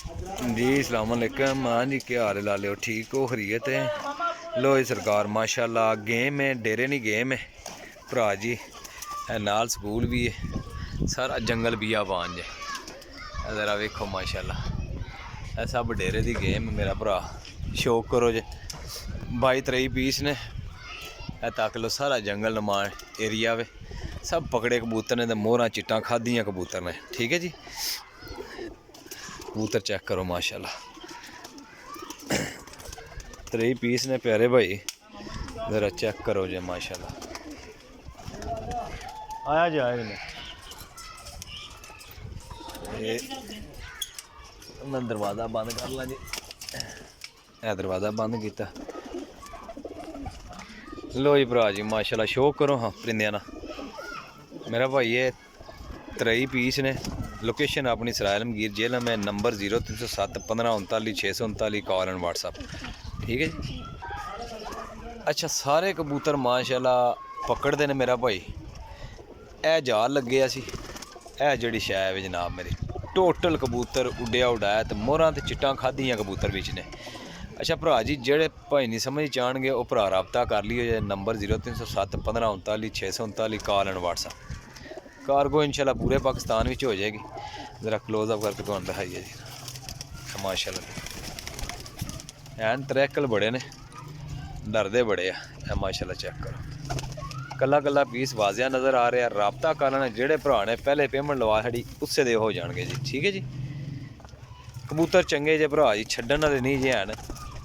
जी अस्सलाम वालेकुम। हाँ जी, क्या हाल है ला लियो, ठीक हो, खरीयत है? लो जी सरकार माशाल्लाह, गेम है, डेरे नहीं गेम है भरा जी। नाल स्कूल भी है, सारा जंगल बियाबान जे। ज़रा वेखो माशाल्लाह, यह सब डेरे की गेम है मेरा भरा। शौक करो जे, 22-23 पीस ने। तक लो सारा जंगल नुमा एरिया वे, सब पकड़े कबूतर ने, मोहरा चिट्टा खादियाँ कबूतर ने। ठीक है जी, कबूतर चेक करो माशाल्लाह, 23 पीस ने प्यारे भाई, ज़रा चेक करो जे माशाल्लाह। आया जी आया जी, मैं दरवाज़ा बंद कर ला जी। दरवाज़ा बंद किया। लो जी भरा जी माशाल्लाह, शौक करो हाँ परिंदियां ना मेरा भाई। ये 23 पीस ने। लोकेशन अपनी सराय आलमगीर जेल में, नंबर 0307 15 39 639, कॉल एंड व्हाट्सअप। ठीक है जी। अच्छा, सारे कबूतर माशाल्लाह पकड़ते हैं मेरा भाई। ए जाल लगे सी, ए जड़ी शै है जनाब मेरी, टोटल कबूतर उड्डिया उड़ाया, तो मोहरा तो चिट्टा खादियाँ कबूतर बिच ने। अच्छा भरा जी, जेड़े भाई नहीं समझ चाहणगे वो भरा रबता कर लियो। Number 0307 15 39 639, call and WhatsApp. Cargo इंशाल्लाह पूरे पाकिस्तान में हो जाएगी। ज़रा क्लोजअप करके तुहानू दिखाइए जी माशाल्लाह। एन त्रैकल बड़े ने, डरदे बड़े आ माशाल्लाह। चेक करो, कला कला पीस वाजिया नज़र आ रहा। रबता कर लेना, जेड़े भरा ने पहले पेमेंट लवा छड़ी उससे दे हो जाएंगे जी। ठीक है जी। कबूतर चंगे जे भरा जी, छड्डन वाले नहीं जे हैन,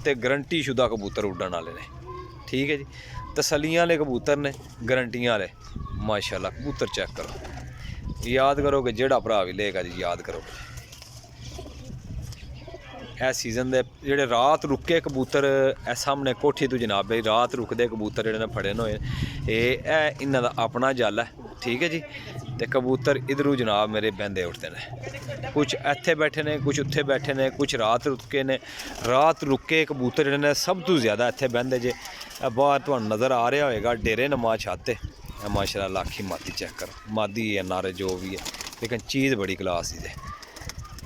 ते गरंटी शुदा कबूतर उड्डण वाले ने। ठीक है जी, तसलियां वाले कबूतर ने, गरंटियां वाले माशाल्लाह। कबूतर चेक करो, याद करोगे जेड़ा भरा भी लेगा जी, याद करोगे। ए सीजन दे जेड़े रात रुके कबूतर, ए सामने कोठी तो जनाब भाई रात रुकदे कबूतर जेड़े ने फड़े न होए, ए इन्हां दा अपना जल है। ठीक है जी। ते कबूतर इधरों जनाब मेरे बहंदे उठते हैं, कुछ इत्थे बैठे ने, कुछ उत्थे बैठे ने, कुछ रात रुके ने। रात रुके कबूतर जेड़े ने सब तो ज़्यादा इत्थे बहंदे जे। बाहर तुहानू नज़र आ रहा होएगा डेरे नमा छत है माशाल्लाह। लाखी मादी चेक करो, मादी है नारे जो भी है, लेकिन चीज़ बड़ी क्लास दी है।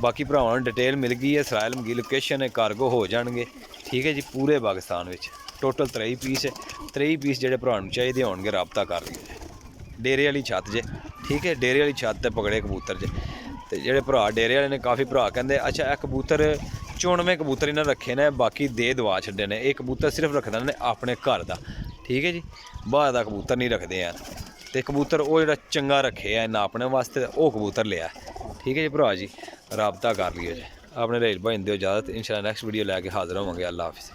बाकी भरावां नूं डिटेल मिल गई है, सराय आलमगीर लोकेशन है, कार्गो हो जाएंगे। ठीक है जी, पूरे पाकिस्तान में टोटल 23 पीस है। 23 पीस जेडे भरावां नूं चाहिए होणगे रबता कर लियो। डेरे वाली छत जे। ठीक है, डेरे वाली छत ते पकड़े कबूतर जे। ते जेडे भरा डेरे वाले ने, काफ़ी भरा कहंदे अच्छा ए कबूतर 94 कबूतर इन्हें रखे ने, बाकी दे दवा छड्डे ने। एक कबूतर सिर्फ रखदे ने अपने घर का। ठीक है जी, बाहर का कबूतर नहीं रखते हैं। तो कबूतर वो जो चंगा रखे है इन्हें अपने वास्ते, वो कबूतर लिया। ठीक है जी भरा जी, रबता कर लियो जी। अपने रेल भाई दो इजाज़त, इंशाल्लाह नेक्स्ट वीडियो लैके हाजिर होवांगे। अल्लाह हाफिज़।